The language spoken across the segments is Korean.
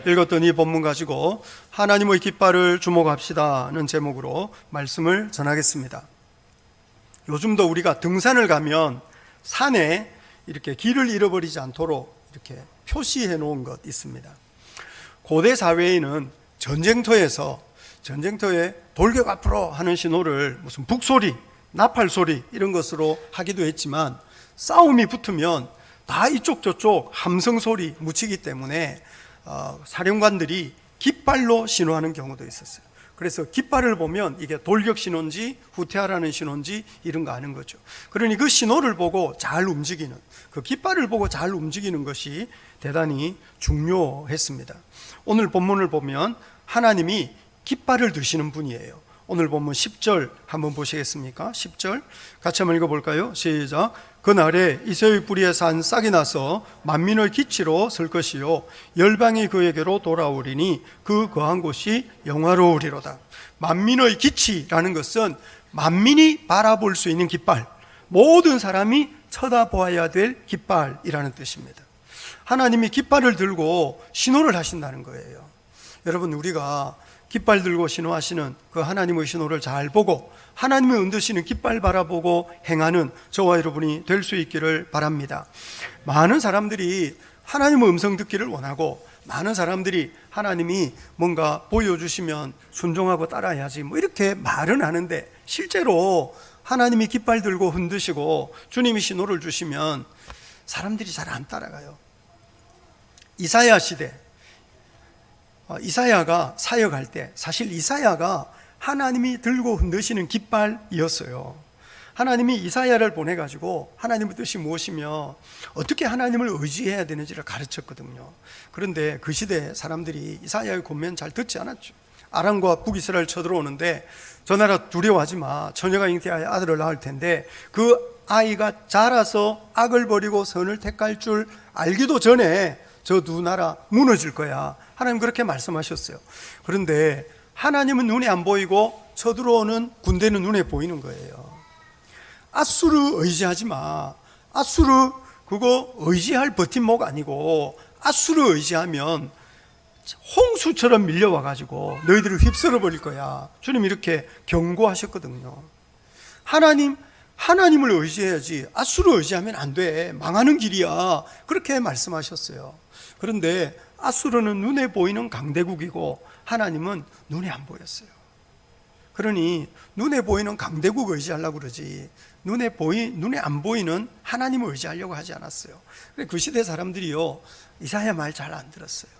읽었던 이 본문 가지고 하나님의 깃발을 주목합시다는 제목으로 말씀을 전하겠습니다. 요즘도 우리가 등산을 가면 산에 이렇게 길을 잃어버리지 않도록 이렇게 표시해 놓은 것 있습니다. 고대 사회에는 전쟁터에 돌격 앞으로 하는 신호를 무슨 북소리, 나팔 소리 이런 것으로 하기도 했지만, 싸움이 붙으면 다 이쪽 저쪽 함성 소리 묻히기 때문에 사령관들이 깃발로 신호하는 경우도 있었어요. 그래서 깃발을 보면 이게 돌격 신호인지 후퇴하라는 신호인지 이런 거 아는 거죠. 그러니 그 신호를 보고 잘 움직이는, 그 깃발을 보고 잘 움직이는 것이 대단히 중요했습니다. 오늘 본문을 보면 하나님이 깃발을 드시는 분이에요. 오늘 본문 10절 한번 보시겠습니까? 10절 같이 한번 읽어볼까요? 시작. 그날에 이새의 뿌리에 산 싹이 나서 만민의 기치로 설 것이요 열방이 그에게로 돌아오리니 그 거한 곳이 영화로우리로다. 만민의 기치라는 것은 만민이 바라볼 수 있는 깃발, 모든 사람이 쳐다보아야 될 깃발이라는 뜻입니다. 하나님이 깃발을 들고 신호를 하신다는 거예요. 여러분, 우리가 깃발 들고 신호하시는 그 하나님의 신호를 잘 보고 하나님의 은드시는 깃발 바라보고 행하는 저와 여러분이 될 수 있기를 바랍니다. 많은 사람들이 하나님의 음성 듣기를 원하고, 많은 사람들이 하나님이 뭔가 보여주시면 순종하고 따라야지 뭐 이렇게 말은 하는데, 실제로 하나님이 깃발 들고 흔드시고 주님이 신호를 주시면 사람들이 잘 안 따라가요. 이사야 시대, 이사야가 사역할 때 사실 이사야가 하나님이 들고 흔드시는 깃발이었어요. 하나님이 이사야를 보내가지고 하나님의 뜻이 무엇이며 어떻게 하나님을 의지해야 되는지를 가르쳤거든요. 그런데 그 시대 사람들이 이사야의 권면 잘 듣지 않았죠. 아람과 북이스라엘 쳐들어오는데 저 나라 두려워하지 마, 처녀가 잉태하여 아들을 낳을 텐데 그 아이가 자라서 악을 버리고 선을 택할 줄 알기도 전에 저 두 나라 무너질 거야. 하나님 그렇게 말씀하셨어요. 그런데 하나님은 눈에 안 보이고 쳐들어오는 군대는 눈에 보이는 거예요. 아수르 의지하지 마. 아수르 그거 의지할 버팀목 아니고, 아수르 의지하면 홍수처럼 밀려와가지고 너희들을 휩쓸어 버릴 거야. 주님 이렇게 경고하셨거든요. 하나님을 의지해야지 아수르 의지하면 안 돼. 망하는 길이야. 그렇게 말씀하셨어요. 그런데 아수르는 눈에 보이는 강대국이고 하나님은 눈에 안 보였어요. 그러니 눈에 보이는 강대국 의지하려고 그러지 눈에 안 보이는 하나님을 의지하려고 하지 않았어요. 그 시대 사람들이요, 이사야 말 잘 안 들었어요.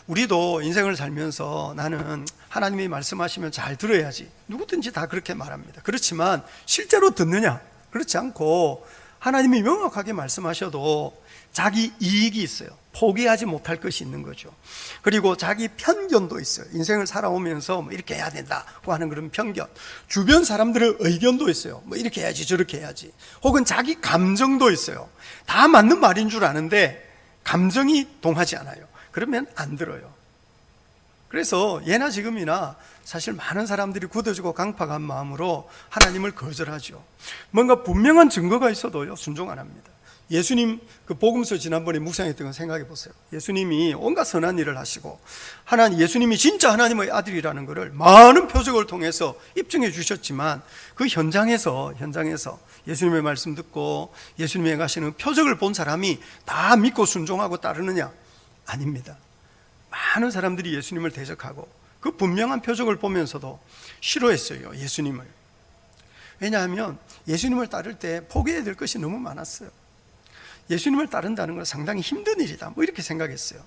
우리도 인생을 살면서 나는 하나님이 말씀하시면 잘 들어야지, 누구든지 다 그렇게 말합니다. 그렇지만 실제로 듣느냐? 그렇지 않고 하나님이 명확하게 말씀하셔도 자기 이익이 있어요. 포기하지 못할 것이 있는 거죠. 그리고 자기 편견도 있어요. 인생을 살아오면서 뭐 이렇게 해야 된다고 하는 그런 편견, 주변 사람들의 의견도 있어요. 뭐 이렇게 해야지 저렇게 해야지, 혹은 자기 감정도 있어요. 다 맞는 말인 줄 아는데 감정이 동하지 않아요. 그러면 안 들어요. 그래서 예나 지금이나 사실 많은 사람들이 굳어지고 강팍한 마음으로 하나님을 거절하죠. 뭔가 분명한 증거가 있어도요, 순종 안 합니다. 예수님 그 복음서 지난번에 묵상했던 거 생각해 보세요. 예수님이 온갖 선한 일을 하시고 예수님이 진짜 하나님의 아들이라는 것을 많은 표적을 통해서 입증해 주셨지만, 그 현장에서 예수님의 말씀 듣고 예수님이 행하시는 표적을 본 사람이 다 믿고 순종하고 따르느냐? 아닙니다. 많은 사람들이 예수님을 대적하고 그 분명한 표적을 보면서도 싫어했어요, 예수님을. 왜냐하면 예수님을 따를 때 포기해야 될 것이 너무 많았어요. 예수님을 따른다는 건 상당히 힘든 일이다, 뭐 이렇게 생각했어요.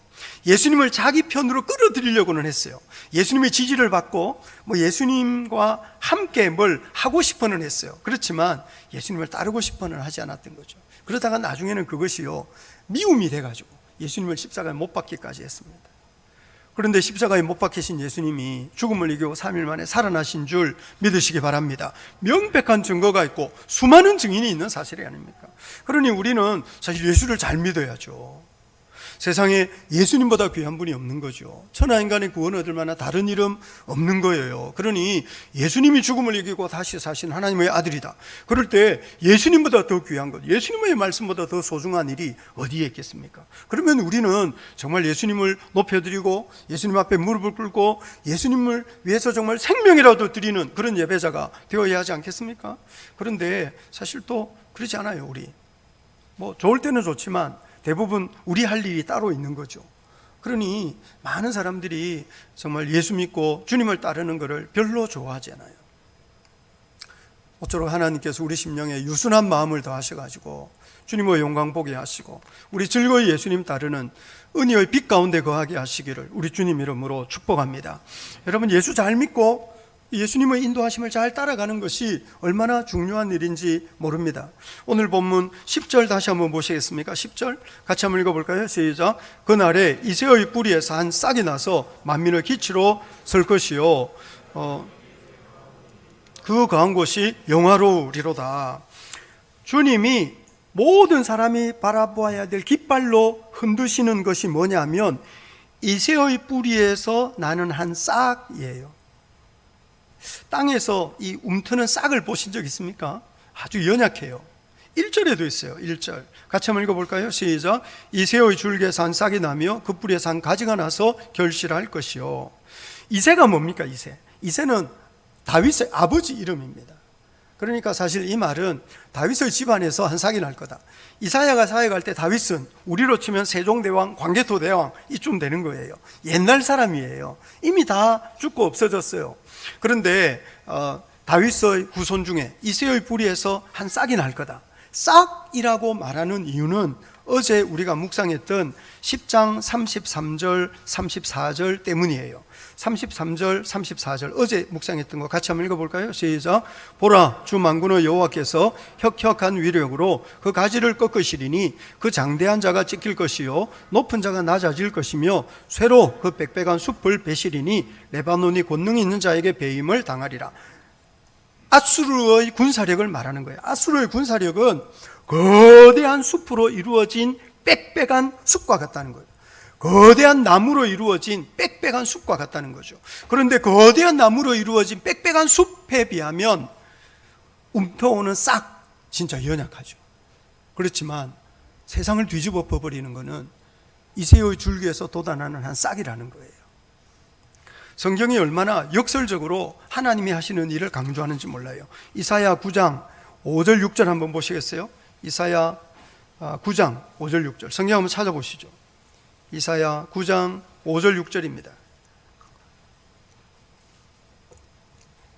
예수님을 자기 편으로 끌어들이려고는 했어요. 예수님의 지지를 받고 뭐 예수님과 함께 뭘 하고 싶어는 했어요. 그렇지만 예수님을 따르고 싶어는 하지 않았던 거죠. 그러다가 나중에는 그것이요, 미움이 돼가지고 예수님을 십자가에 못 박기까지 했습니다. 그런데 십자가에 못 박히신 예수님이 죽음을 이기고 3일 만에 살아나신 줄 믿으시기 바랍니다. 명백한 증거가 있고 수많은 증인이 있는 사실이 아닙니까? 그러니 우리는 사실 예수를 잘 믿어야죠. 세상에 예수님보다 귀한 분이 없는 거죠. 천하인간의 구원 얻을 만한 다른 이름 없는 거예요. 그러니 예수님이 죽음을 이기고 다시 사신 하나님의 아들이다. 그럴 때 예수님보다 더 귀한 것, 예수님의 말씀보다 더 소중한 일이 어디에 있겠습니까? 그러면 우리는 정말 예수님을 높여드리고 예수님 앞에 무릎을 꿇고 예수님을 위해서 정말 생명이라도 드리는 그런 예배자가 되어야 하지 않겠습니까? 그런데 사실 또 그러지 않아요. 우리 좋을 때는 좋지만 대부분 우리 할 일이 따로 있는 거죠. 그러니 많은 사람들이 정말 예수 믿고 주님을 따르는 것을 별로 좋아하지 않아요. 어쩌록 하나님께서 우리 심령에 유순한 마음을 더하셔가지고 주님의 영광 보게 하시고 우리 즐거이 예수님 따르는 은혜의 빛 가운데 거하게 하시기를 우리 주님 이름으로 축복합니다. 여러분, 예수 잘 믿고 예수님의 인도하심을 잘 따라가는 것이 얼마나 중요한 일인지 모릅니다. 오늘 본문 10절 다시 한번 보시겠습니까? 10절 같이 한번 읽어볼까요? 시작. 그날에 이새의 뿌리에서 한 싹이 나서 만민의 기치로 설 것이요 그 거한 곳이 영화로우리로다. 주님이 모든 사람이 바라보아야 될 깃발로 흔드시는 것이 뭐냐면 이새의 뿌리에서 나는 한 싹이에요. 땅에서 이 움트는 싹을 보신 적 있습니까? 아주 연약해요. 1절에도 있어요. 1절 같이 한번 읽어볼까요? 시작. 이새의 줄기에서 한 싹이 나며 그 뿌리에서 한 가지가 나서 결실할 것이요. 이새가 뭡니까? 이새는 다윗의 아버지 이름입니다. 그러니까 사실 이 말은 다윗의 집안에서 한 싹이 날 거다. 이사야가 사역할 때 다윗은 우리로 치면 세종대왕, 광개토대왕 이쯤 되는 거예요. 옛날 사람이에요. 이미 다 죽고 없어졌어요. 그런데 다윗의 후손 중에 이새의 뿌리에서 한 싹이 날 거다. 싹이라고 말하는 이유는 어제 우리가 묵상했던 10장 33절 34절 때문이에요. 33절 34절 어제 묵상했던 거 같이 한번 읽어볼까요? 시작. 보라, 주 만군의 여호와께서 혁혁한 위력으로 그 가지를 꺾으시리니 그 장대한 자가 찢길 것이요 높은 자가 낮아질 것이며 쇠로 그 빽빽한 숲을 베시리니 레바논이 권능 있는 자에게 배임을 당하리라. 아수르의 군사력을 말하는 거예요. 아수르의 군사력은 거대한 숲으로 이루어진 빽빽한 숲과 같다는 거예요. 거대한 나무로 이루어진 빽빽한 숲과 같다는 거죠. 그런데 거대한 나무로 이루어진 빽빽한 숲에 비하면 움터오는 싹 진짜 연약하죠. 그렇지만 세상을 뒤집어 버리는 것은 이새의 줄기에서 돋아나는 한 싹이라는 거예요. 성경이 얼마나 역설적으로 하나님이 하시는 일을 강조하는지 몰라요. 이사야 9장 5절 6절 한번 보시겠어요? 이사야 9장 5절 6절 성경 한번 찾아보시죠. 이사야 9장 5절 6절입니다.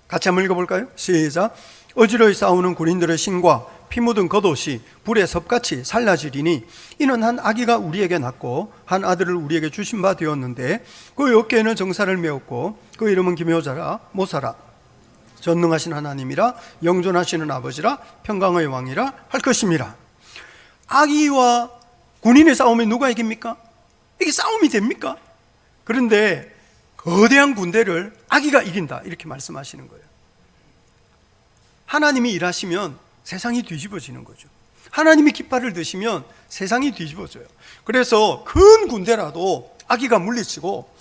같이 한번 읽어볼까요? 시작. 어지러이 싸우는 군인들의 신과 피 묻은 겉옷이 불의 섭같이 살라지리니 이는 한 아기가 우리에게 낳고 한 아들을 우리에게 주신 바 되었는데 그 어깨에는 정사를 메었고 그 이름은 기묘자라 모사라 전능하신 하나님이라 영존하시는 아버지라 평강의 왕이라 할 것임이라. 아기와 군인의 싸움에 누가 이깁니까? 이게 싸움이 됩니까? 그런데 거대한 군대를 아기가 이긴다 이렇게 말씀하시는 거예요. 하나님이 일하시면 세상이 뒤집어지는 거죠. 하나님이 깃발을 드시면 세상이 뒤집어져요. 그래서 큰 군대라도 아기가 물리치고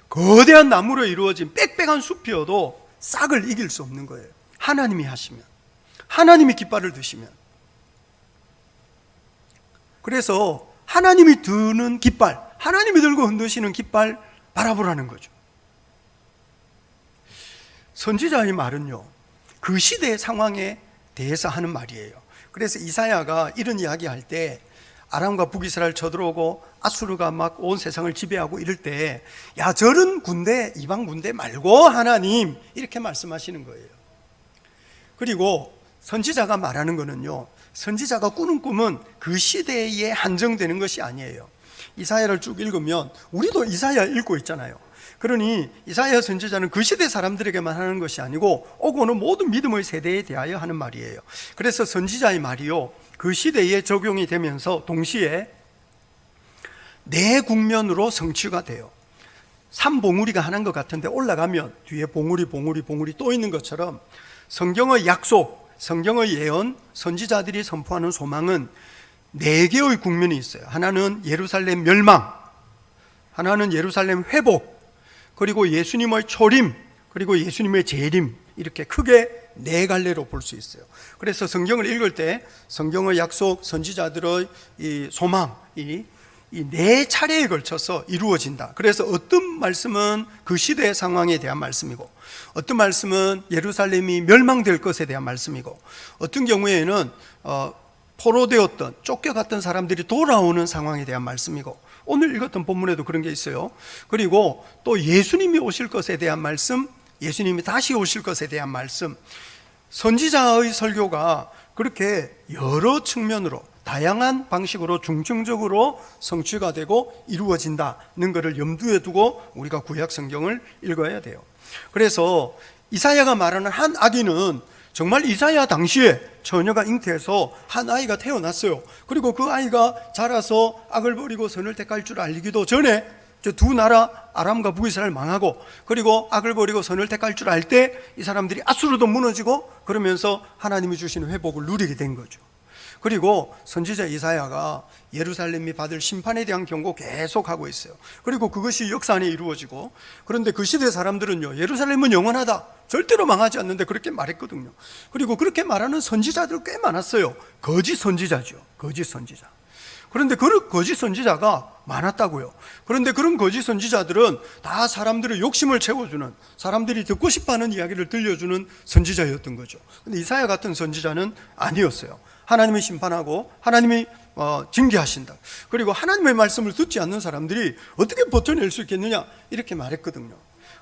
거대한 나무로 이루어진 빽빽한 숲이어도 싹을 이길 수 없는 거예요. 하나님이 하시면, 하나님이 깃발을 드시면. 그래서 하나님이 드는 깃발, 하나님이 들고 흔드시는 깃발 바라보라는 거죠. 선지자의 말은요, 그 시대의 상황에 대해서 하는 말이에요. 그래서 이사야가 이런 이야기할 때 아람과 북이스라엘 쳐들어오고 아수르가 막 온 세상을 지배하고 이럴 때 야, 저런 군대, 이방 군대 말고 하나님 이렇게 말씀하시는 거예요. 그리고 선지자가 말하는 거는요, 선지자가 꾸는 꿈은 그 시대에 한정되는 것이 아니에요. 이사야를 쭉 읽으면 우리도 이사야 읽고 있잖아요. 그러니 이사야 선지자는 그 시대 사람들에게만 하는 것이 아니고 오고 오는 모든 믿음의 세대에 대하여 하는 말이에요. 그래서 선지자의 말이요, 그 시대에 적용이 되면서 동시에 네 국면으로 성취가 돼요. 삼봉우리가 하는 것 같은데 올라가면 뒤에 봉우리 또 있는 것처럼 성경의 약속, 성경의 예언, 선지자들이 선포하는 소망은 네 개의 국면이 있어요. 하나는 예루살렘 멸망, 하나는 예루살렘 회복, 그리고 예수님의 초림, 그리고 예수님의 재림, 이렇게 크게 네 갈래로 볼 수 있어요. 그래서 성경을 읽을 때 성경의 약속, 선지자들의 이 소망이 이 네 차례에 걸쳐서 이루어진다. 그래서 어떤 말씀은 그 시대의 상황에 대한 말씀이고, 어떤 말씀은 예루살렘이 멸망될 것에 대한 말씀이고, 어떤 경우에는 포로되었던, 쫓겨갔던 사람들이 돌아오는 상황에 대한 말씀이고, 오늘 읽었던 본문에도 그런 게 있어요. 그리고 또 예수님이 오실 것에 대한 말씀, 예수님이 다시 오실 것에 대한 말씀, 선지자의 설교가 그렇게 여러 측면으로 다양한 방식으로 중증적으로 성취가 되고 이루어진다는 것을 염두에 두고 우리가 구약 성경을 읽어야 돼요. 그래서 이사야가 말하는 한 아기는 정말 이사야 당시에 처녀가 잉태해서 한 아이가 태어났어요. 그리고 그 아이가 자라서 악을 버리고 선을 택할 줄 알기도 전에 두 나라 아람과 북이스라엘 망하고, 그리고 악을 버리고 선을 택할 줄 알 때 이 사람들이 아수르도 무너지고, 그러면서 하나님이 주시는 회복을 누리게 된 거죠. 그리고 선지자 이사야가 예루살렘이 받을 심판에 대한 경고 계속하고 있어요. 그리고 그것이 역사 안에 이루어지고, 그런데 그 시대 사람들은요, 예루살렘은 영원하다, 절대로 망하지 않는데 그렇게 말했거든요. 그리고 그렇게 말하는 선지자들 꽤 많았어요. 거짓 선지자죠. 거짓 선지자. 그런데 그 거짓 선지자가 많았다고요. 그런데 그런 거짓 선지자들은 다 사람들의 욕심을 채워주는, 사람들이 듣고 싶어하는 이야기를 들려주는 선지자였던 거죠. 근데 이사야 같은 선지자는 아니었어요. 하나님이 심판하고 하나님이 징계하신다. 그리고 하나님의 말씀을 듣지 않는 사람들이 어떻게 버텨낼 수 있겠느냐, 이렇게 말했거든요.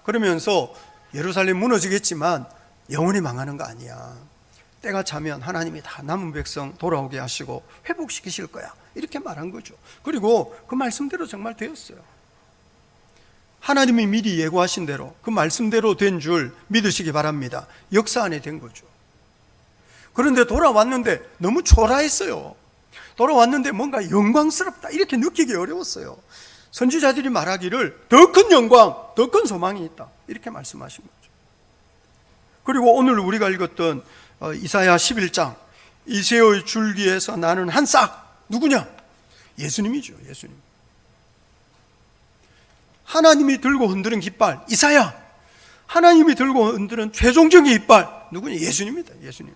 그러면서 예루살렘 무너지겠지만 영원히 망하는 거 아니야. 때가 차면 하나님이 다 남은 백성 돌아오게 하시고 회복시키실 거야, 이렇게 말한 거죠. 그리고 그 말씀대로 정말 되었어요. 하나님이 미리 예고하신 대로 그 말씀대로 된 줄 믿으시기 바랍니다. 역사 안에 된 거죠. 그런데 돌아왔는데 너무 초라했어요. 돌아왔는데 뭔가 영광스럽다, 이렇게 느끼기 어려웠어요. 선지자들이 말하기를 더 큰 영광, 더 큰 소망이 있다, 이렇게 말씀하신 거죠. 그리고 오늘 우리가 읽었던 이사야 11장, 이새의 줄기에서 나는 한 싹, 누구냐? 예수님이죠. 예수님. 하나님이 들고 흔드는 깃발, 이사야. 하나님이 들고 흔드는 최종적인 깃발, 누구냐? 예수님입니다. 예수님.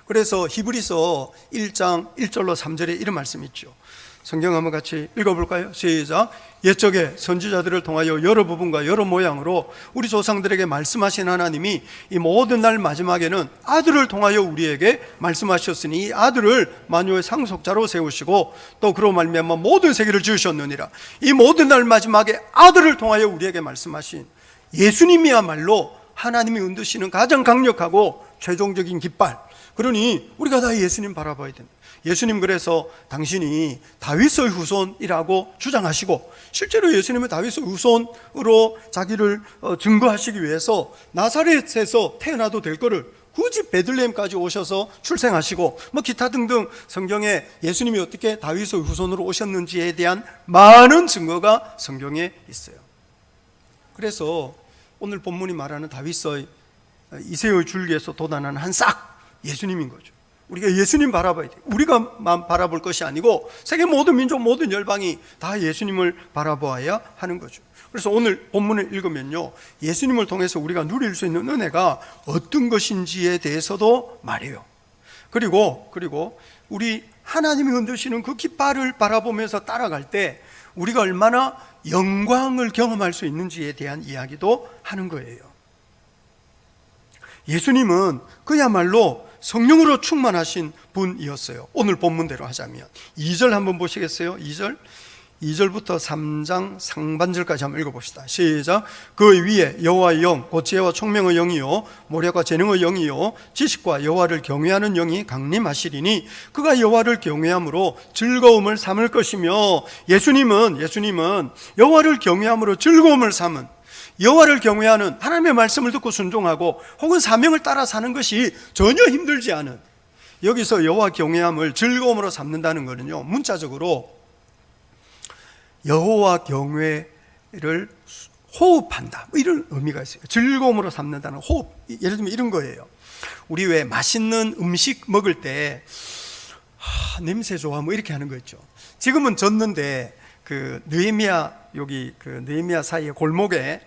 그래서 히브리서 1장 1절로 3절에 이런 말씀이 있죠. 성경 한번 같이 읽어볼까요? 시작. 옛적에 선지자들을 통하여 여러 부분과 여러 모양으로 우리 조상들에게 말씀하신 하나님이 이 모든 날 마지막에는 아들을 통하여 우리에게 말씀하셨으니 이 아들을 만유의 상속자로 세우시고 또 그로 말미암아 모든 세계를 지으셨느니라. 이 모든 날 마지막에 아들을 통하여 우리에게 말씀하신 예수님이야말로 하나님이 흔드시는 가장 강력하고 최종적인 깃발. 그러니 우리가 다 예수님 바라봐야 된다. 예수님, 그래서 당신이 다윗의 후손이라고 주장하시고, 실제로 예수님은 다윗의 후손으로 자기를 증거하시기 위해서 나사렛에서 태어나도 될 거를 굳이 베들레헴까지 오셔서 출생하시고, 기타 등등 성경에 예수님이 어떻게 다윗의 후손으로 오셨는지에 대한 많은 증거가 성경에 있어요. 그래서 오늘 본문이 말하는 다윗의 이새의 줄기에서 돋아나는 한 싹, 예수님인 거죠. 우리가 예수님 바라봐야 돼요. 우리가만 바라볼 것이 아니고 세계 모든 민족, 모든 열방이 다 예수님을 바라보아야 하는 거죠. 그래서 오늘 본문을 읽으면요, 예수님을 통해서 우리가 누릴 수 있는 은혜가 어떤 것인지에 대해서도 말해요. 그리고 우리 하나님이 흔드시는 그 깃발을 바라보면서 따라갈 때 우리가 얼마나 영광을 경험할 수 있는지에 대한 이야기도 하는 거예요. 예수님은 그야말로 성령으로 충만하신 분이었어요. 오늘 본문대로 하자면 2절 한번 보시겠어요? 2절부터 3장 상반절까지 한번 읽어봅시다. 시작. 그 위에 여호와의 영, 곧 지혜와 총명의 영이요 모략과 재능의 영이요 지식과 여호와를 경외하는 영이 강림하시리니 그가 여호와를 경외함으로 즐거움을 삼을 것이며, 예수님은 여호와를 경외함으로 즐거움을 삼은, 여호와를 경외하는, 하나님의 말씀을 듣고 순종하고 혹은 사명을 따라 사는 것이 전혀 힘들지 않은, 여기서 여호와 경외함을 즐거움으로 삼는다는 것은요, 문자적으로 여호와 경외를 호흡한다, 이런 의미가 있어요. 즐거움으로 삼는다는 호흡. 예를 들면 이런 거예요. 우리 왜 맛있는 음식 먹을 때 냄새 좋아 뭐 이렇게 하는 거 있죠. 지금은 졌는데 그 느헤미야, 여기 그 느헤미야 사이에 골목에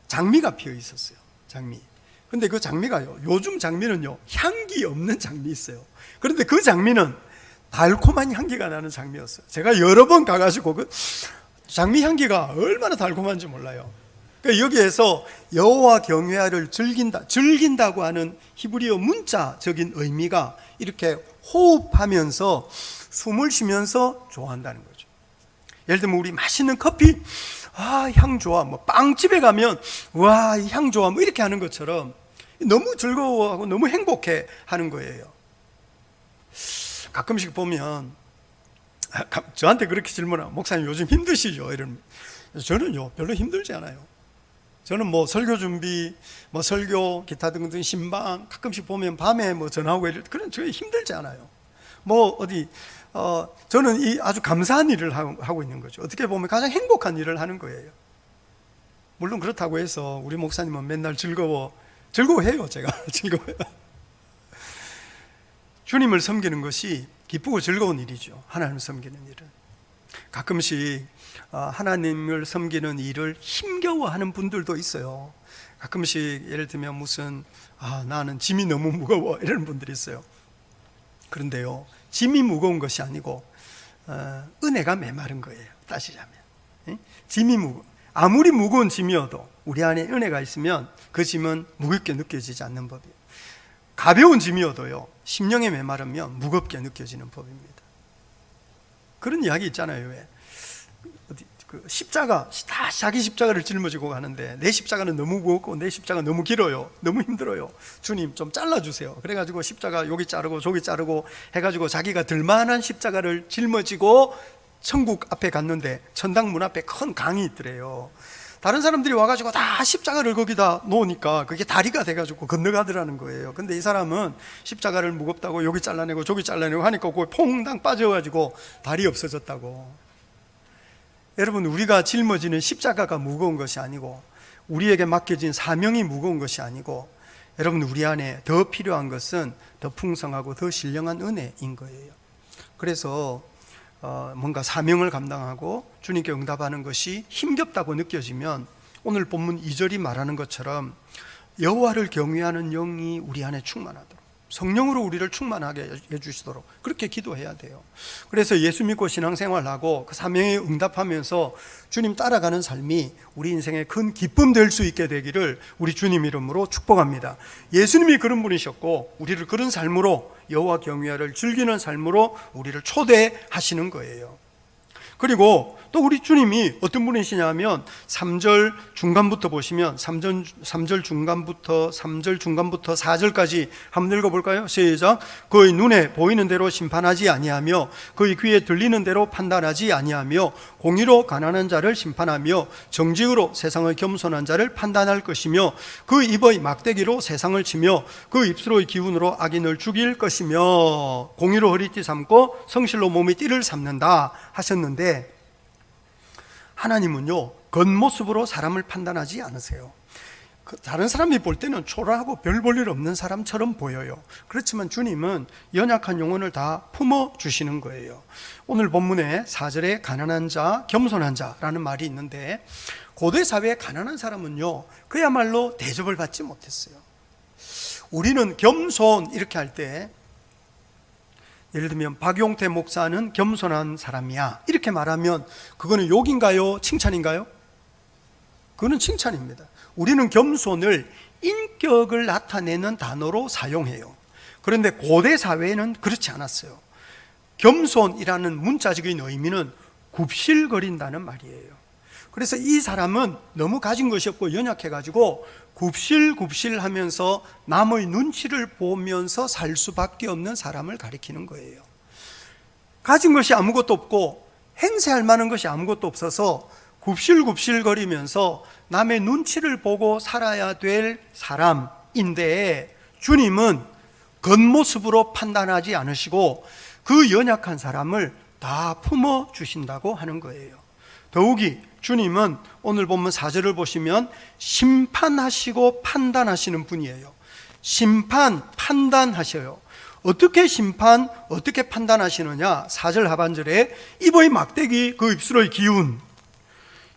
장미가 피어 있었어요. 장미. 근데 그 장미가요, 요즘 장미는요 향기 없는 장미 있어요. 그런데 그 장미는 달콤한 향기가 나는 장미였어요. 제가 여러 번 가가지고 그 장미 향기가 얼마나 달콤한지 몰라요. 그러니까 여기에서 여호와 경외하를 즐긴다고 하는 히브리어 문자적인 의미가 이렇게 호흡하면서 숨을 쉬면서 좋아한다는 거죠. 예를 들면 우리 맛있는 커피, 향 좋아. 뭐 빵집에 가면 와, 이 향 좋아. 뭐 이렇게 하는 것처럼 너무 즐거워하고 너무 행복해 하는 거예요. 가끔씩 보면 저한테 그렇게 질문하고, 목사님 요즘 힘드시죠? 이러면 저는요 별로 힘들지 않아요. 저는 뭐 설교 준비, 뭐 설교, 기타 등등 신방 가끔씩 보면 밤에 뭐 전화하고 이럴 때 그런 저희 힘들지 않아요. 뭐 어디 저는 이 아주 감사한 일을 하고 있는 거죠. 어떻게 보면 가장 행복한 일을 하는 거예요. 물론 그렇다고 해서 우리 목사님은 맨날 즐거워해요. 제가 즐거워요. 주님을 섬기는 것이 기쁘고 즐거운 일이죠. 하나님을 섬기는 일은. 가끔씩 하나님을 섬기는 일을 힘겨워하는 분들도 있어요. 가끔씩 예를 들면 무슨 나는 짐이 너무 무거워 이런 분들이 있어요. 그런데요, 짐이 무거운 것이 아니고 은혜가 메마른 거예요. 따지자면 짐이 아무리 무거운 짐이어도 우리 안에 은혜가 있으면 그 짐은 무겁게 느껴지지 않는 법이에요. 가벼운 짐이어도요, 심령에 메마르면 무겁게 느껴지는 법입니다. 그런 이야기 있잖아요. 왜? 십자가, 다 자기 십자가를 짊어지고 가는데 내 십자가는 너무 무겁고 내 십자가 너무 길어요. 너무 힘들어요. 주님 좀 잘라주세요. 그래가지고 십자가 여기 자르고 저기 자르고 해가지고 자기가 들만한 십자가를 짊어지고 천국 앞에 갔는데 천당 문 앞에 큰 강이 있더래요. 다른 사람들이 와가지고 다 십자가를 거기다 놓으니까 그게 다리가 돼가지고 건너가더라는 거예요. 근데 이 사람은 십자가를 무겁다고 여기 잘라내고 저기 잘라내고 하니까 거기 퐁당 빠져가지고 다리 없어졌다고. 여러분, 우리가 짊어지는 십자가가 무거운 것이 아니고 우리에게 맡겨진 사명이 무거운 것이 아니고, 여러분, 우리 안에 더 필요한 것은 더 풍성하고 더 신령한 은혜인 거예요. 그래서 뭔가 사명을 감당하고 주님께 응답하는 것이 힘겹다고 느껴지면 오늘 본문 2절이 말하는 것처럼 여호와를 경외하는 영이 우리 안에 충만하도록, 성령으로 우리를 충만하게 해주시도록 그렇게 기도해야 돼요. 그래서 예수 믿고 신앙생활하고 그 사명에 응답하면서 주님 따라가는 삶이 우리 인생의 큰 기쁨 될 수 있게 되기를 우리 주님 이름으로 축복합니다. 예수님이 그런 분이셨고 우리를 그런 삶으로, 여호와 경외를 즐기는 삶으로 우리를 초대하시는 거예요. 그리고 또 우리 주님이 어떤 분이시냐 하면 3절 중간부터 보시면 3절 중간부터 4절까지 한번 읽어볼까요? 시작. 그의 눈에 보이는 대로 심판하지 아니하며 그의 귀에 들리는 대로 판단하지 아니하며 공의로 가난한 자를 심판하며 정직으로 세상의 겸손한 자를 판단할 것이며 그 입의 막대기로 세상을 치며 그 입술의 기운으로 악인을 죽일 것이며 공의로 허리띠 삼고 성실로 몸의 띠를 삼는다 하셨는데, 하나님은요 겉모습으로 사람을 판단하지 않으세요. 다른 사람이 볼 때는 초라하고 별 볼 일 없는 사람처럼 보여요. 그렇지만 주님은 연약한 영혼을 다 품어주시는 거예요. 오늘 본문에 4절에 가난한 자, 겸손한 자라는 말이 있는데, 고대 사회의 가난한 사람은요 그야말로 대접을 받지 못했어요. 우리는 겸손 이렇게 할 때, 예를 들면 박용태 목사는 겸손한 사람이야 이렇게 말하면 그거는 욕인가요? 칭찬인가요? 그거는 칭찬입니다. 우리는 겸손을 인격을 나타내는 단어로 사용해요. 그런데 고대 사회에는 그렇지 않았어요. 겸손이라는 문자적인 의미는 굽실거린다는 말이에요. 그래서 이 사람은 너무 가진 것이 없고 연약해가지고 굽실굽실하면서 남의 눈치를 보면서 살 수밖에 없는 사람을 가리키는 거예요. 가진 것이 아무것도 없고 행세할 만한 것이 아무것도 없어서 굽실굽실거리면서 남의 눈치를 보고 살아야 될 사람인데, 주님은 겉모습으로 판단하지 않으시고 그 연약한 사람을 다 품어주신다고 하는 거예요. 더욱이 주님은 오늘 본문 4절을 보시면 심판하시고 판단하시는 분이에요. 심판, 판단하셔요. 어떻게 심판, 어떻게 판단하시느냐? 4절 하반절에 입의 막대기 그 입술의 기운.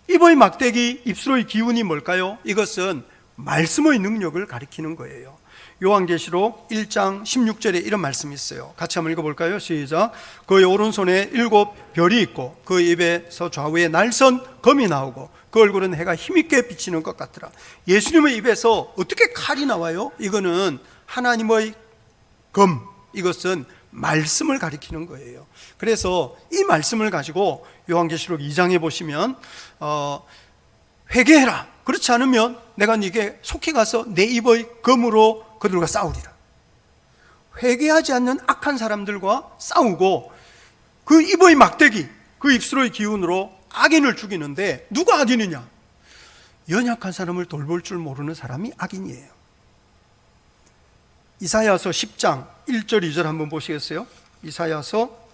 입의 막대기 입술의 기운이 뭘까요? 이것은 말씀의 능력을 가리키는 거예요. 요한계시록 1장 16절에 이런 말씀이 있어요. 같이 한번 읽어볼까요? 시작. 그의 오른손에 7 별이 있고 그 입에서 좌우에 날선 검이 나오고 그 얼굴은 해가 힘있게 비치는 것 같더라. 예수님의 입에서 어떻게 칼이 나와요? 이거는 하나님의 검, 이것은 말씀을 가리키는 거예요. 그래서 이 말씀을 가지고 요한계시록 2장에 보시면 회개해라. 그렇지 않으면 내가 네게 속히 가서 내 입의 검으로 그들과 싸우리라. 회개하지 않는 악한 사람들과 싸우고 그 입의 막대기, 그 입술의 기운으로 악인을 죽이는데 누가 악인이냐? 연약한 사람을 돌볼 줄 모르는 사람이 악인이에요. 이사야서 10장 1절 2절 한번 보시겠어요? 이사야서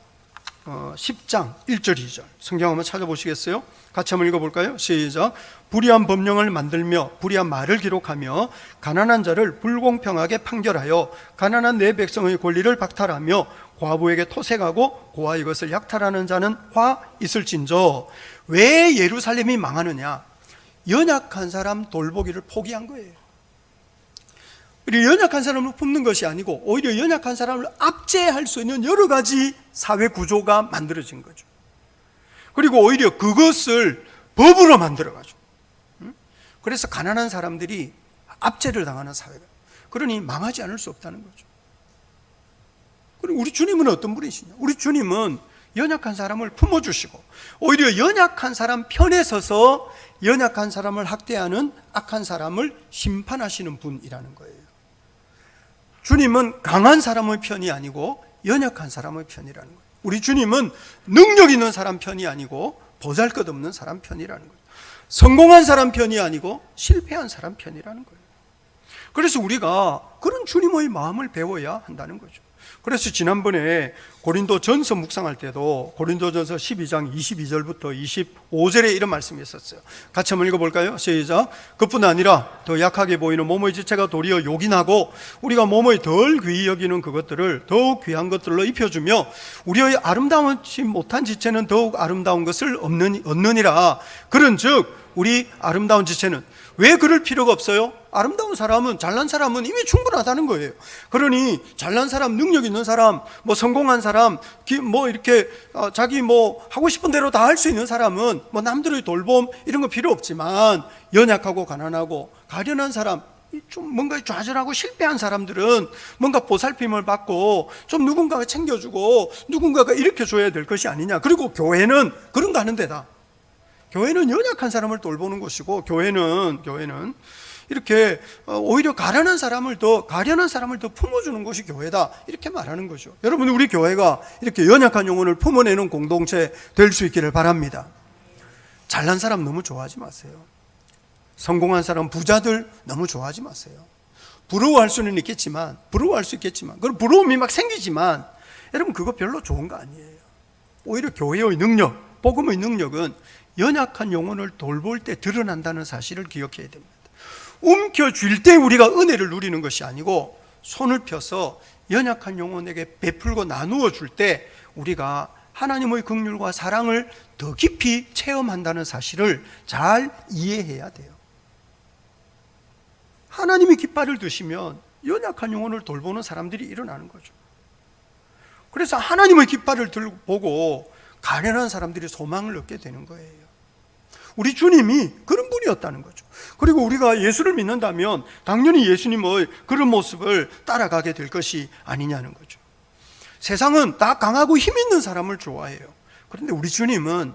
10장 1절 2절 성경 한번 찾아보시겠어요? 같이 한번 읽어볼까요? 시작. 불의한 법령을 만들며 불의한 말을 기록하며 가난한 자를 불공평하게 판결하여 가난한 내 백성의 권리를 박탈하며 과부에게 토색하고 고아 이것을 약탈하는 자는 화 있을진저. 왜 예루살렘이 망하느냐? 연약한 사람 돌보기를 포기한 거예요. 연약한 사람을 품는 것이 아니고 오히려 연약한 사람을 압제할 수 있는 여러 가지 사회 구조가 만들어진 거죠. 그리고 오히려 그것을 법으로 만들어가지고, 그래서 가난한 사람들이 압제를 당하는 사회가, 그러니 망하지 않을 수 없다는 거죠. 그리고 우리 주님은 어떤 분이시냐? 우리 주님은 연약한 사람을 품어주시고 오히려 연약한 사람 편에 서서 연약한 사람을 학대하는 악한 사람을 심판하시는 분이라는 거예요. 주님은 강한 사람의 편이 아니고 연약한 사람의 편이라는 거예요. 우리 주님은 능력 있는 사람 편이 아니고 보잘것없는 사람 편이라는 거예요. 성공한 사람 편이 아니고 실패한 사람 편이라는 거예요. 그래서 우리가 그런 주님의 마음을 배워야 한다는 거죠. 그래서 지난번에 고린도전서 묵상할 때도 고린도전서 12장 22절부터 25절에 이런 말씀이 있었어요. 같이 한번 읽어볼까요? 시작. 그뿐 아니라 더 약하게 보이는 몸의 지체가 도리어 요긴하고 우리가 몸의 덜 귀히 여기는 그것들을 더욱 귀한 것들로 입혀주며 우리의 아름다우지 못한 지체는 더욱 아름다운 것을 얻느니라. 그런즉 우리 아름다운 지체는 왜 그럴 필요가 없어요? 아름다운 사람은, 잘난 사람은 이미 충분하다는 거예요. 그러니 잘난 사람, 능력 있는 사람, 성공한 사람, 이렇게 자기 하고 싶은 대로 다 할 수 있는 사람은 남들의 돌봄 이런 거 필요 없지만 연약하고 가난하고 가련한 사람, 좀 뭔가 좌절하고 실패한 사람들은 뭔가 보살핌을 받고 좀 누군가가 챙겨주고 누군가가 일으켜줘야 될 것이 아니냐. 그리고 교회는 그런 거 하는 데다. 교회는 연약한 사람을 돌보는 곳이고 교회는 이렇게 오히려 가련한 사람을 더 품어주는 것이 교회다, 이렇게 말하는 거죠. 여러분, 우리 교회가 이렇게 연약한 영혼을 품어내는 공동체 될 수 있기를 바랍니다. 잘난 사람 너무 좋아하지 마세요. 성공한 사람, 부자들 너무 좋아하지 마세요. 부러워할 수는 있겠지만, 그런 부러움이 막 생기지만 여러분, 그거 별로 좋은 거 아니에요. 오히려 교회의 능력, 복음의 능력은 연약한 영혼을 돌볼 때 드러난다는 사실을 기억해야 됩니다. 움켜쥘 때 우리가 은혜를 누리는 것이 아니고 손을 펴서 연약한 영혼에게 베풀고 나누어 줄 때 우리가 하나님의 긍휼과 사랑을 더 깊이 체험한다는 사실을 잘 이해해야 돼요. 하나님이 깃발을 드시면 연약한 영혼을 돌보는 사람들이 일어나는 거죠. 그래서 하나님의 깃발을 들고 보고 가련한 사람들이 소망을 얻게 되는 거예요. 우리 주님이 그런 분이었다는 거죠. 그리고 우리가 예수를 믿는다면 당연히 예수님의 그런 모습을 따라가게 될 것이 아니냐는 거죠. 세상은 다 강하고 힘 있는 사람을 좋아해요. 그런데 우리 주님은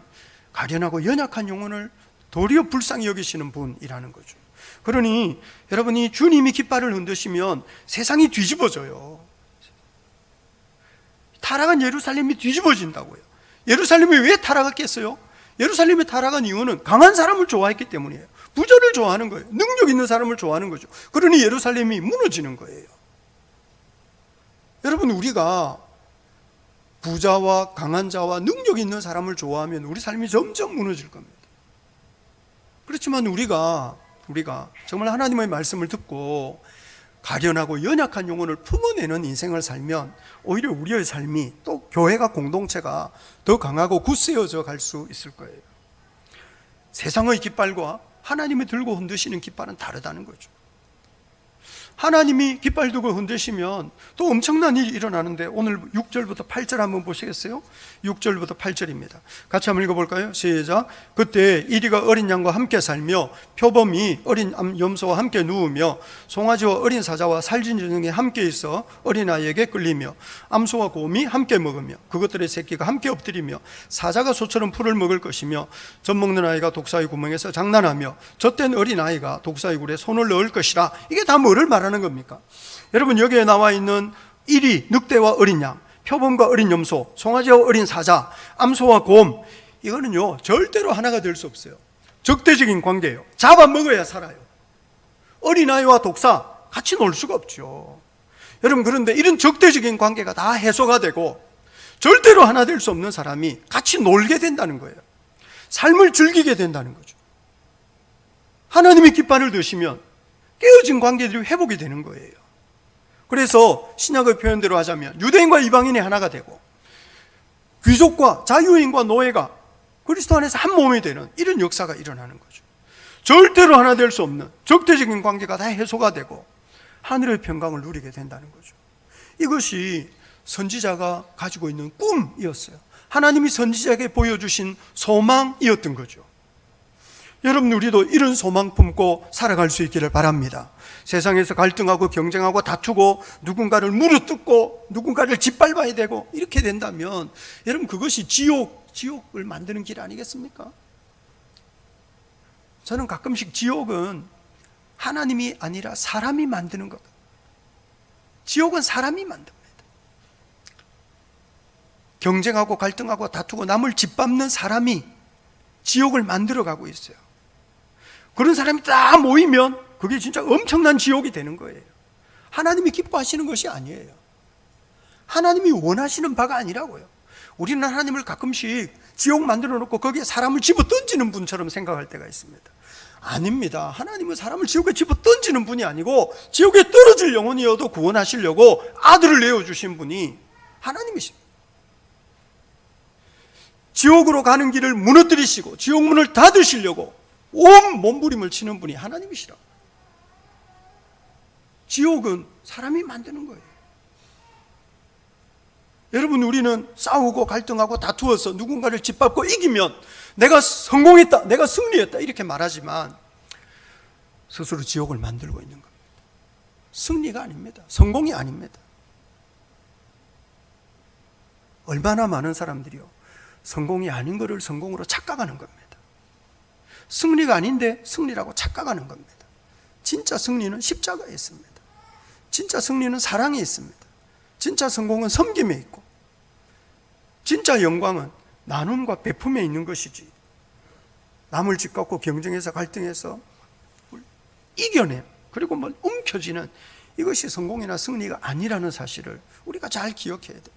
가련하고 연약한 영혼을 도리어 불쌍히 여기시는 분이라는 거죠. 그러니 여러분이 주님이 깃발을 흔드시면 세상이 뒤집어져요. 타락한 예루살렘이 뒤집어진다고요. 예루살렘이 왜 타락했겠어요? 예루살렘이 타락한 이유는 강한 사람을 좋아했기 때문이에요. 부자를 좋아하는 거예요. 능력 있는 사람을 좋아하는 거죠. 그러니 예루살렘이 무너지는 거예요. 여러분, 우리가 부자와 강한 자와 능력 있는 사람을 좋아하면 우리 삶이 점점 무너질 겁니다. 그렇지만 우리가 정말 하나님의 말씀을 듣고 가련하고 연약한 영혼을 품어내는 인생을 살면 오히려 우리의 삶이, 또 교회가, 공동체가 더 강하고 굳세어져 갈 수 있을 거예요. 세상의 깃발과 하나님이 들고 흔드시는 깃발은 다르다는 거죠. 하나님이 깃발 들고 흔드시면 또 엄청난 일이 일어나는데, 오늘 6절부터 8절 한번 보시겠어요? 6절부터 8절입니다. 같이 한번 읽어볼까요? 시작. 그때 이리가 어린 양과 함께 살며 표범이 어린 염소와 함께 누우며 송아지와 어린 사자와 살진 전형이 함께 있어 어린아이에게 끌리며 암소와 곰이 함께 먹으며 그것들의 새끼가 함께 엎드리며 사자가 소처럼 풀을 먹을 것이며 젖 먹는 아이가 독사의 구멍에서 장난하며 젖된 어린아이가 독사의 굴에 손을 넣을 것이라. 이게 다 뭐를 말하는 겁니까? 여러분, 여기에 나와 있는 이리, 늑대와 어린 양, 표범과 어린 염소, 송아지와 어린 사자, 암소와 곰, 이거는요 절대로 하나가 될 수 없어요. 적대적인 관계예요. 잡아먹어야 살아요. 어린아이와 독사 같이 놀 수가 없죠. 여러분, 그런데 이런 적대적인 관계가 다 해소가 되고 절대로 하나 될 수 없는 사람이 같이 놀게 된다는 거예요. 삶을 즐기게 된다는 거죠. 하나님이 깃발을 드시면 깨어진 관계들이 회복이 되는 거예요. 그래서 신약의 표현대로 하자면 유대인과 이방인이 하나가 되고 귀족과 자유인과 노예가 그리스도 안에서 한 몸이 되는 이런 역사가 일어나는 거죠. 절대로 하나 될 수 없는 적대적인 관계가 다 해소가 되고 하늘의 평강을 누리게 된다는 거죠. 이것이 선지자가 가지고 있는 꿈이었어요. 하나님이 선지자에게 보여주신 소망이었던 거죠. 여러분, 우리도 이런 소망 품고 살아갈 수 있기를 바랍니다. 세상에서 갈등하고 경쟁하고 다투고 누군가를 물어뜯고 누군가를 짓밟아야 되고 이렇게 된다면 여러분, 그것이 지옥을 만드는 길 아니겠습니까? 저는 가끔씩 지옥은 하나님이 아니라 사람이 만드는 것. 지옥은 사람이 만듭니다. 경쟁하고 갈등하고 다투고 남을 짓밟는 사람이 지옥을 만들어가고 있어요. 그런 사람이 다 모이면 그게 진짜 엄청난 지옥이 되는 거예요. 하나님이 기뻐하시는 것이 아니에요. 하나님이 원하시는 바가 아니라고요. 우리는 하나님을 가끔씩 지옥 만들어 놓고 거기에 사람을 집어 던지는 분처럼 생각할 때가 있습니다. 아닙니다. 하나님은 사람을 지옥에 집어 던지는 분이 아니고 지옥에 떨어질 영혼이어도 구원하시려고 아들을 내어주신 분이 하나님이십니다. 지옥으로 가는 길을 무너뜨리시고 지옥 문을 닫으시려고 온 몸부림을 치는 분이 하나님이시라. 지옥은 사람이 만드는 거예요. 여러분, 우리는 싸우고 갈등하고 다투어서 누군가를 짓밟고 이기면 내가 성공했다, 내가 승리했다 이렇게 말하지만 스스로 지옥을 만들고 있는 겁니다. 승리가 아닙니다. 성공이 아닙니다. 얼마나 많은 사람들이요, 성공이 아닌 것을 성공으로 착각하는 겁니다. 승리가 아닌데 승리라고 착각하는 겁니다. 진짜 승리는 십자가에 있습니다. 진짜 승리는 사랑에 있습니다. 진짜 성공은 섬김에 있고, 진짜 영광은 나눔과 베품에 있는 것이지, 남을 짓밟고 경쟁해서 갈등해서 이겨내 그리고 움켜쥐는 이것이 성공이나 승리가 아니라는 사실을 우리가 잘 기억해야 됩니다.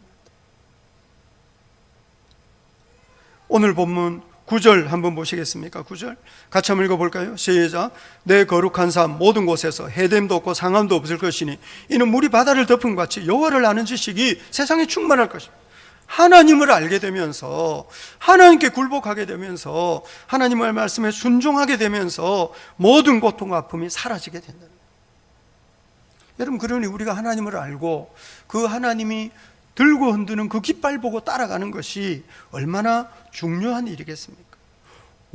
오늘 본문 9절 한번 보시겠습니까? 9절 같이 한번 읽어볼까요? 시작. 내 거룩한 삶 모든 곳에서 해됨도 없고 상함도 없을 것이니 이는 물이 바다를 덮은 것 같이 여호와를 아는 지식이 세상에 충만할 것입니다. 하나님을 알게 되면서, 하나님께 굴복하게 되면서, 하나님의 말씀에 순종하게 되면서 모든 고통과 아픔이 사라지게 된다는 거예요. 여러분, 그러니 우리가 하나님을 알고 그 하나님이 들고 흔드는 그 깃발 보고 따라가는 것이 얼마나 중요한 일이겠습니까?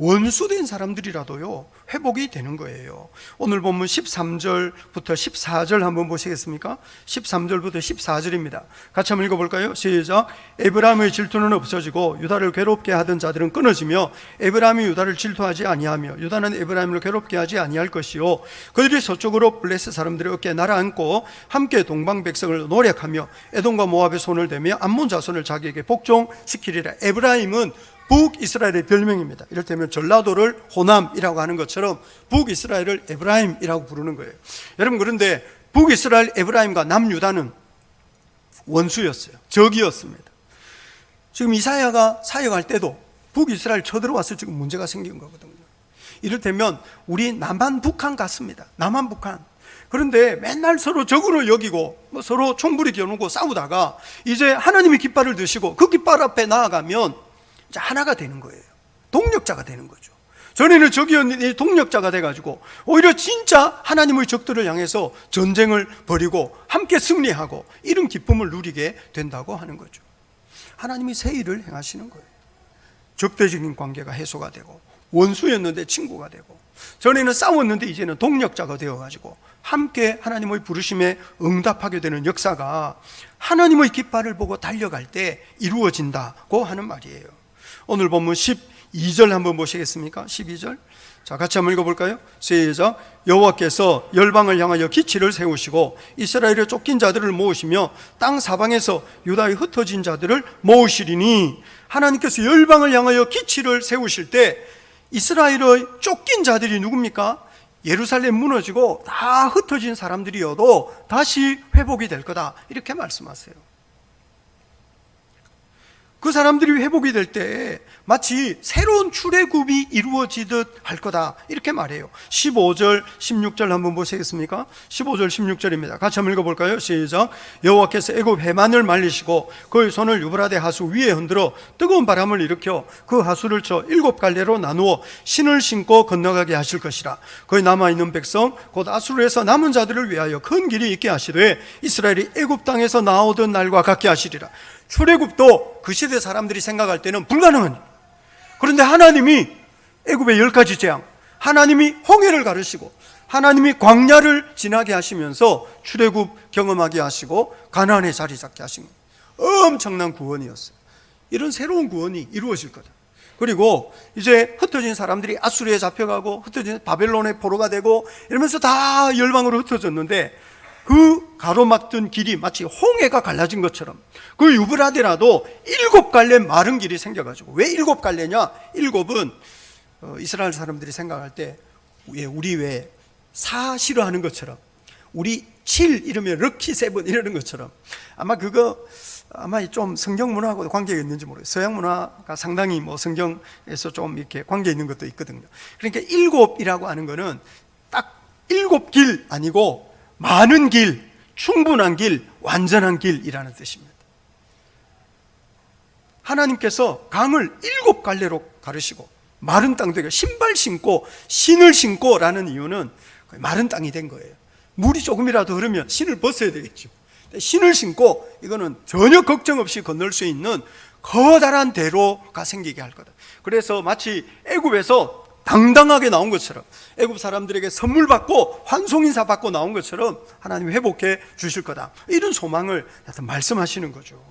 원수된 사람들이라도요 회복이 되는 거예요. 오늘 본문 13절부터 14절 한번 보시겠습니까? 13절부터 14절입니다. 같이 한번 읽어볼까요? 시작. 에브라임의 질투는 없어지고 유다를 괴롭게 하던 자들은 끊어지며 에브라임이 유다를 질투하지 아니하며 유다는 에브라임을 괴롭게 하지 아니할 것이요 그들이 서쪽으로 블레셋 사람들의 어깨에 날아앉고 함께 동방 백성을 노력하며 에돔과 모압의 손을 대며 암몬 자손을 자기에게 복종시키리라. 에브라임은 북이스라엘의 별명입니다. 이를테면 전라도를 호남이라고 하는 것처럼 북이스라엘을 에브라임이라고 부르는 거예요. 여러분, 그런데 북이스라엘 에브라임과 남유다는 원수였어요. 적이었습니다. 지금 이사야가 사역할 때도 북이스라엘 쳐들어와서 지금 문제가 생긴 거거든요. 이를테면 우리 남한 북한 같습니다. 남한 북한. 그런데 맨날 서로 적으로 여기고 서로 총불이 겨누고 싸우다가 이제 하나님이 깃발을 드시고 그 깃발 앞에 나아가면 이제 하나가 되는 거예요. 동력자가 되는 거죠. 전에는 적이었는데 동력자가 돼가지고 오히려 진짜 하나님의 적들을 향해서 전쟁을 벌이고 함께 승리하고 이런 기쁨을 누리게 된다고 하는 거죠. 하나님이 새 일을 행하시는 거예요. 적대적인 관계가 해소가 되고 원수였는데 친구가 되고 전에는 싸웠는데 이제는 동력자가 되어가지고 함께 하나님의 부르심에 응답하게 되는 역사가 하나님의 깃발을 보고 달려갈 때 이루어진다고 하는 말이에요. 오늘 본문 12절 한번 보시겠습니까? 12절. 자, 같이 한번 읽어볼까요? 시작. 여호와께서 열방을 향하여 기치를 세우시고 이스라엘의 쫓긴 자들을 모으시며 땅 사방에서 유다의 흩어진 자들을 모으시리니, 하나님께서 열방을 향하여 기치를 세우실 때 이스라엘의 쫓긴 자들이 누굽니까? 예루살렘 무너지고 다 흩어진 사람들이어도 다시 회복이 될 거다, 이렇게 말씀하세요. 그 사람들이 회복이 될 때 마치 새로운 출애굽이 이루어지듯 할 거다, 이렇게 말해요. 15절 16절 한번 보시겠습니까? 15절 16절입니다 같이 한번 읽어볼까요? 시작. 여호와께서 애굽 해만을 말리시고 그의 손을 유브라데 하수 위에 흔들어 뜨거운 바람을 일으켜 그 하수를 쳐 7갈래로 나누어 신을 신고 건너가게 하실 것이라. 거기 남아있는 백성 곧 아수르에서 남은 자들을 위하여 큰 길이 있게 하시되 이스라엘이 애굽 땅에서 나오던 날과 같게 하시리라. 출애굽도 그 시대 사람들이 생각할 때는 불가능한 일. 그런데 하나님이 애굽의 10가지 재앙, 하나님이 홍해를 가르시고 하나님이 광야를 지나게 하시면서 출애굽 경험하게 하시고 가나안에 자리 잡게 하신 엄청난 구원이었어요. 이런 새로운 구원이 이루어질 거다. 그리고 이제 흩어진 사람들이 아수르에 잡혀가고 흩어진 바벨론의 포로가 되고 이러면서 다 열방으로 흩어졌는데 그 가로막던 길이 마치 홍해가 갈라진 것처럼 그 유브라데라도 7갈래 마른 길이 생겨가지고, 왜 7갈래냐? 7은 이스라엘 사람들이 생각할 때 우리 왜 사 싫어하는 것처럼, 우리 7 이러면 럭키 세븐 이러는 것처럼, 아마 좀 성경 문화하고 관계가 있는지 모르겠어요. 서양 문화가 상당히 성경에서 좀 이렇게 관계 있는 것도 있거든요. 그러니까 7이라고 하는 거는 딱 7길 아니고 많은 길, 충분한 길, 완전한 길이라는 뜻입니다. 하나님께서 강을 7갈래로 가르시고 마른 땅 되게 신발 신고 신을 신고 라는 이유는 마른 땅이 된 거예요. 물이 조금이라도 흐르면 신을 벗어야 되겠죠. 신을 신고 이거는 전혀 걱정 없이 건널 수 있는 커다란 대로가 생기게 할 거다. 그래서 마치 애굽에서 당당하게 나온 것처럼, 애굽 사람들에게 선물 받고 환송 인사 받고 나온 것처럼 하나님이 회복해 주실 거다, 이런 소망을 말씀하시는 거죠.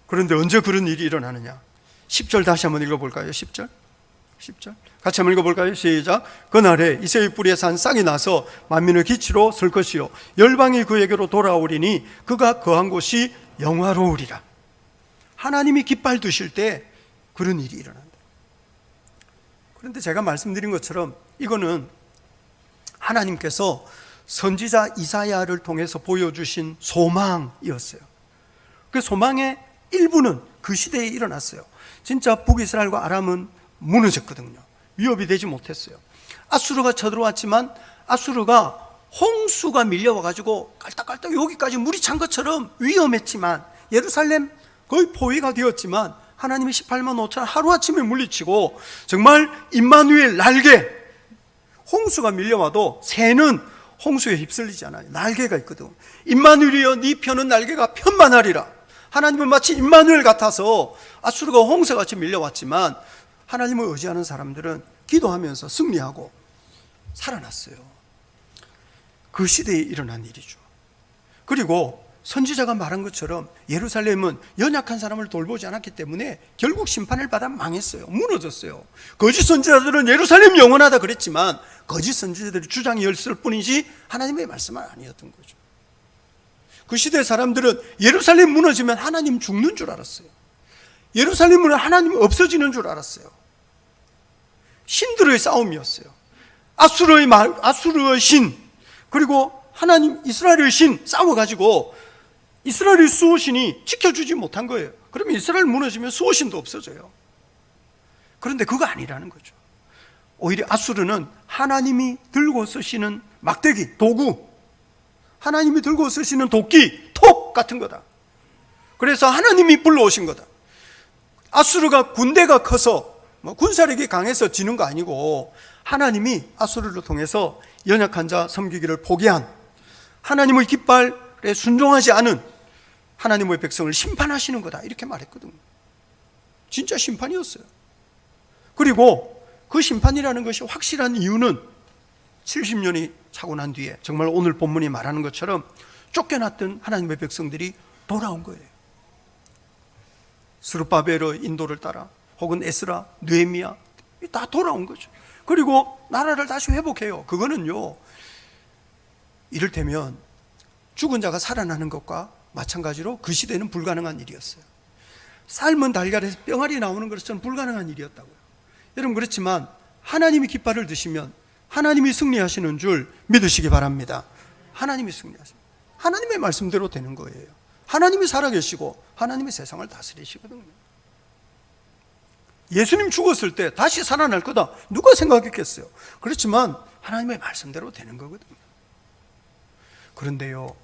그런데 언제 그런 일이 일어나느냐? 10절 다시 한번 읽어볼까요? 10절 같이 한번 읽어볼까요? 시작. 그날에 이새의 뿌리에 산 싹이 나서 만민의 기치로 설 것이요 열방이 그에게로 돌아오리니 그가 거한 곳이 영화로우리라. 하나님이 깃발 드실 때 그런 일이 일어난다. 그런데 제가 말씀드린 것처럼 이거는 하나님께서 선지자 이사야를 통해서 보여주신 소망이었어요. 그 소망의 일부는 그 시대에 일어났어요. 진짜 북이스라엘과 아람은 무너졌거든요. 위협이 되지 못했어요. 아수르가 쳐들어왔지만 아수르가 홍수가 밀려와가지고 깔딱깔딱 여기까지 물이 찬 것처럼 위험했지만, 예루살렘 거의 포위가 되었지만 하나님이 18만 5천 하루아침에 물리치고 정말 임마누엘 날개, 홍수가 밀려와도 새는 홍수에 휩쓸리지 않아요. 날개가 있거든. 임마누엘이여 네 편은 날개가 편만하리라. 하나님은 마치 임마누엘 같아서 아수르가 홍수같이 밀려왔지만 하나님을 의지하는 사람들은 기도하면서 승리하고 살아났어요. 그 시대에 일어난 일이죠. 그리고 선지자가 말한 것처럼 예루살렘은 연약한 사람을 돌보지 않았기 때문에 결국 심판을 받아 망했어요. 무너졌어요. 거짓 선지자들은 예루살렘이 영원하다 그랬지만 거짓 선지자들의 주장이었을 뿐이지 하나님의 말씀은 아니었던 거죠. 그 시대 사람들은 예루살렘 무너지면 하나님 죽는 줄 알았어요. 예루살렘은 하나님 없어지는 줄 알았어요. 신들의 싸움이었어요. 아수르의 신, 그리고 하나님 이스라엘의 신 싸워가지고 이스라엘의 수호신이 지켜주지 못한 거예요. 그러면 이스라엘 무너지면 수호신도 없어져요. 그런데 그거 아니라는 거죠. 오히려 아수르는 하나님이 들고 쓰시는 막대기, 도구, 하나님이 들고 쓰시는 도끼, 톱 같은 거다. 그래서 하나님이 불러오신 거다. 아수르가 군대가 커서 군사력이 강해서 지는 거 아니고 하나님이 아수르를 통해서 연약한 자 섬기기를 포기한, 하나님의 깃발에 순종하지 않은 하나님의 백성을 심판하시는 거다, 이렇게 말했거든요. 진짜 심판이었어요. 그리고 그 심판이라는 것이 확실한 이유는 70년이 차고 난 뒤에 정말 오늘 본문이 말하는 것처럼 쫓겨났던 하나님의 백성들이 돌아온 거예요. 스룹바벨의 인도를 따라, 혹은 에스라, 느헤미야 다 돌아온 거죠. 그리고 나라를 다시 회복해요. 그거는요, 이를테면 죽은 자가 살아나는 것과 마찬가지로 그 시대는 불가능한 일이었어요. 삶은 달걀에서 뿅알이 나오는 것처럼 불가능한 일이었다고요. 여러분, 그렇지만 하나님이 깃발을 드시면 하나님이 승리하시는 줄 믿으시기 바랍니다. 하나님이 승리하십니다. 하나님의 말씀대로 되는 거예요. 하나님이 살아계시고 하나님이 세상을 다스리시거든요. 예수님 죽었을 때 다시 살아날 거다, 누가 생각했겠어요? 그렇지만 하나님의 말씀대로 되는 거거든요. 그런데요,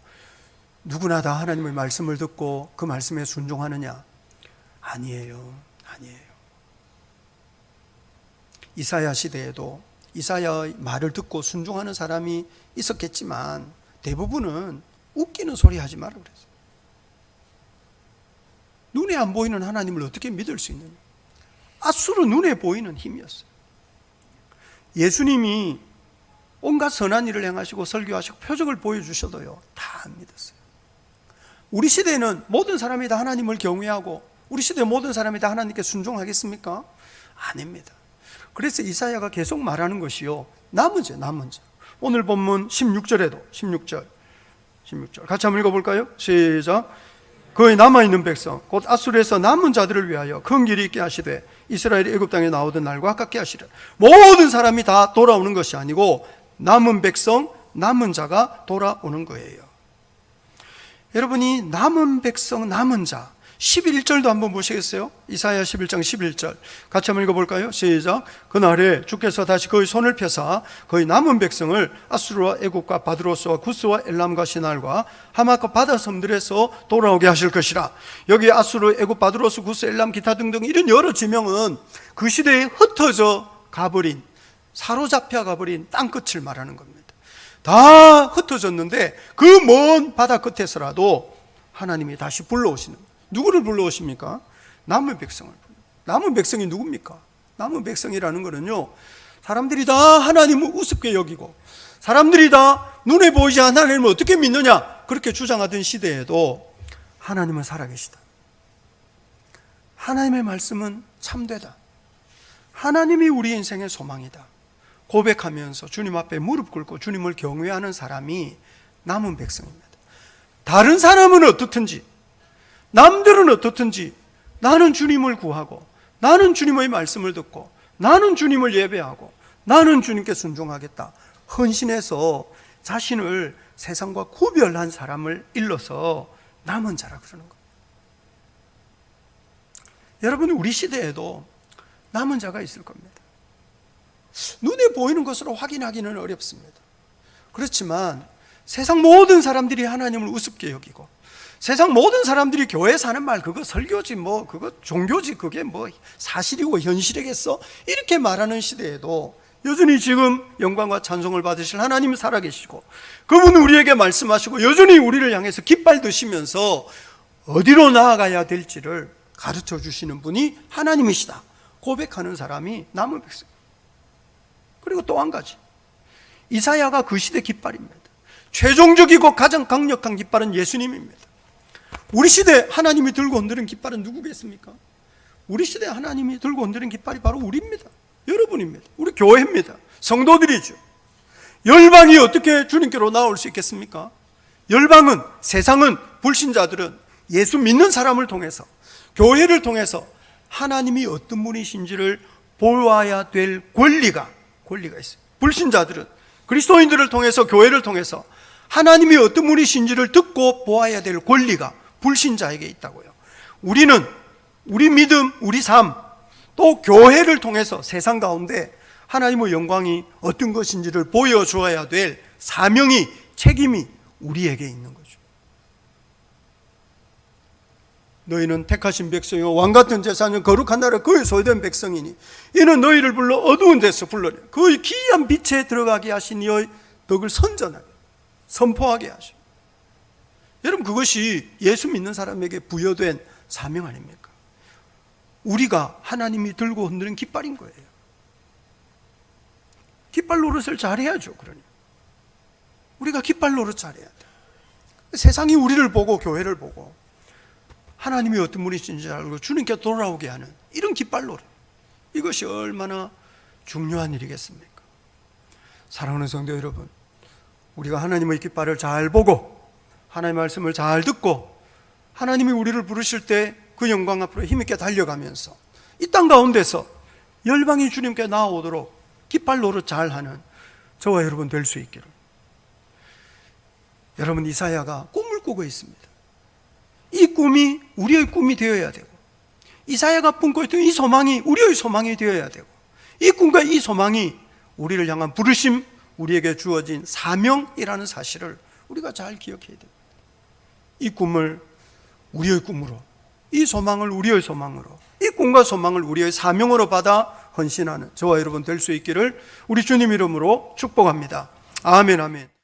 누구나 다 하나님의 말씀을 듣고 그 말씀에 순종하느냐? 아니에요. 이사야 시대에도 이사야의 말을 듣고 순종하는 사람이 있었겠지만 대부분은 웃기는 소리 하지 마라 그랬어요. 눈에 안 보이는 하나님을 어떻게 믿을 수 있느냐? 아수르 눈에 보이는 힘이었어요. 예수님이 온갖 선한 일을 행하시고 설교하시고 표적을 보여주셔도요, 다 안 믿었어요. 우리 시대에는 모든 사람이 다 하나님을 경외하고 우리 시대 모든 사람이 다 하나님께 순종하겠습니까? 아닙니다. 그래서 이사야가 계속 말하는 것이요, 남은 자. 오늘 본문 16절에도 16절 같이 한번 읽어볼까요? 시작. 그의 남아있는 백성 곧 아수르에서 남은 자들을 위하여 큰 길이 있게 하시되 이스라엘이 애굽 땅에 나오던 날과 가깝게 하시라. 모든 사람이 다 돌아오는 것이 아니고 남은 백성, 남은 자가 돌아오는 거예요. 여러분이 남은 백성, 남은 자 11절도 한번 보시겠어요? 이사야 11장 11절 같이 한번 읽어볼까요? 시작. 그날에 주께서 다시 그의 손을 펴사 그의 남은 백성을 아수르와 애국과 바드로스와 구스와 엘람과 시날과 하마과 바다 섬들에서 돌아오게 하실 것이라. 여기 아수르, 애국, 바드로스, 구스, 엘람, 기타 등등 이런 여러 지명은 그 시대에 흩어져 가버린, 사로잡혀 가버린 땅끝을 말하는 겁니다. 다 흩어졌는데 그 먼 바다 끝에서라도 하나님이 다시 불러오시는 거예요. 누구를 불러오십니까? 남은 백성을 불러요. 남은 백성이 누굽니까? 남은 백성이라는 거는요, 사람들이 다 하나님을 우습게 여기고 사람들이 다 눈에 보이지 않는 하나님을 어떻게 믿느냐 그렇게 주장하던 시대에도 하나님은 살아계시다. 하나님의 말씀은 참되다. 하나님이 우리 인생의 소망이다 고백하면서 주님 앞에 무릎 꿇고 주님을 경외하는 사람이 남은 백성입니다. 다른 사람은 어떻든지, 남들은 어떻든지 나는 주님을 구하고 나는 주님의 말씀을 듣고 나는 주님을 예배하고 나는 주님께 순종하겠다 헌신해서 자신을 세상과 구별한 사람을 일러서 남은 자라 그러는 거예요. 여러분, 우리 시대에도 남은 자가 있을 겁니다. 눈에 보이는 것으로 확인하기는 어렵습니다. 그렇지만 세상 모든 사람들이 하나님을 우습게 여기고 세상 모든 사람들이 교회 사는 말 그거 설교지 그거 종교지 그게 사실이고 현실이겠어 이렇게 말하는 시대에도 여전히 지금 영광과 찬송을 받으실 하나님이 살아계시고 그분은 우리에게 말씀하시고 여전히 우리를 향해서 깃발 드시면서 어디로 나아가야 될지를 가르쳐 주시는 분이 하나님이시다 고백하는 사람이 남은 백성. 그리고 또 한 가지, 이사야가 그 시대 깃발입니다. 최종적이고 가장 강력한 깃발은 예수님입니다. 우리 시대 하나님이 들고 흔드는 깃발은 누구겠습니까? 우리 시대 하나님이 들고 흔드는 깃발이 바로 우리입니다. 여러분입니다. 우리 교회입니다. 성도들이죠. 열방이 어떻게 주님께로 나올 수 있겠습니까? 열방은, 세상은, 불신자들은 예수 믿는 사람을 통해서, 교회를 통해서 하나님이 어떤 분이신지를 보아야 될 권리가 있어요. 불신자들은 그리스도인들을 통해서, 교회를 통해서 하나님이 어떤 분이신지를 듣고 보아야 될 권리가 불신자에게 있다고요. 우리는 우리 믿음, 우리 삶, 또 교회를 통해서 세상 가운데 하나님의 영광이 어떤 것인지를 보여주어야 될 사명이, 책임이 우리에게 있는 거죠. 너희는 택하신 백성이요 왕같은 제사는 거룩한 나라 그의 소유된 백성이니 이는 너희를 불러 어두운 데서 불러내 그의 기이한 빛에 들어가게 하신 이의 덕을 선전하게 선포하게 하시오. 여러분, 그것이 예수 믿는 사람에게 부여된 사명 아닙니까? 우리가 하나님이 들고 흔드는 깃발인 거예요. 깃발 노릇을 잘해야죠. 그러니 우리가 깃발 노릇 잘해야 돼. 세상이 우리를 보고 교회를 보고 하나님이 어떤 분이신지 알고 주님께 돌아오게 하는 이런 깃발 노릇, 이것이 얼마나 중요한 일이겠습니까? 사랑하는 성도 여러분, 우리가 하나님의 깃발을 잘 보고 하나님의 말씀을 잘 듣고 하나님이 우리를 부르실 때 그 영광 앞으로 힘있게 달려가면서 이 땅 가운데서 열방이 주님께 나아오도록 깃발 노릇 잘하는 저와 여러분 될 수 있기를. 여러분, 이사야가 꿈을 꾸고 있습니다. 이 꿈이 우리의 꿈이 되어야 되고, 이사야가 품고 있던 이 소망이 우리의 소망이 되어야 되고, 이 꿈과 이 소망이 우리를 향한 부르심, 우리에게 주어진 사명이라는 사실을 우리가 잘 기억해야 됩니다. 이 꿈을 우리의 꿈으로, 이 소망을 우리의 소망으로, 이 꿈과 소망을 우리의 사명으로 받아 헌신하는 저와 여러분 될 수 있기를 우리 주님 이름으로 축복합니다. 아멘, 아멘.